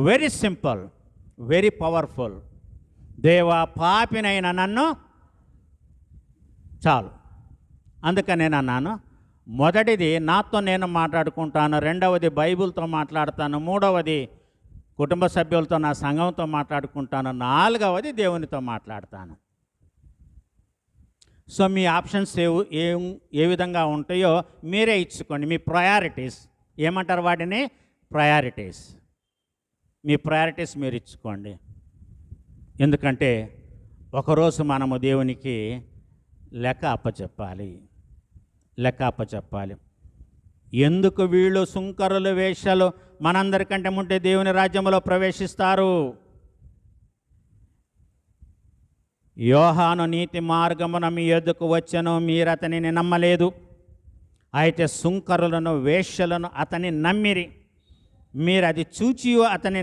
Very simple, very powerful. దేవా, పాపినైన నన్ను చాలు. అందుకని నేను అన్నాను, మొదటిది నాతో నేను మాట్లాడుకుంటాను, రెండవది బైబిల్తో మాట్లాడతాను, మూడవది కుటుంబ సభ్యులతో నా సంఘంతో మాట్లాడుకుంటాను, నాలుగవది దేవునితో మాట్లాడతాను. సో మీ ఆప్షన్స్ ఏ విధంగా ఉంటాయో మీరే ఇచ్చుకోండి. మీ ప్రయారిటీస్ ఏమంటారు వాటిని? ప్రయారిటీస్. మీ ప్రయారిటీస్ మీరు ఇచ్చుకోండి. ఎందుకంటే ఒకరోజు మనము దేవునికి లెక్క అప్పచెప్పాలి. ఎందుకు వీళ్ళు సుంకరులు, వేశ్యలు మనందరికంటే ముంటే దేవుని రాజ్యంలో ప్రవేశిస్తారు? యోహాను నీతి మార్గమున మీ యొద్దకు వచ్చెను, మీరు అతనిని నమ్మలేదు. అయితే సుంకరులను, వేశ్యలను అతని నమ్మిరి. మీరు అది చూచి అతని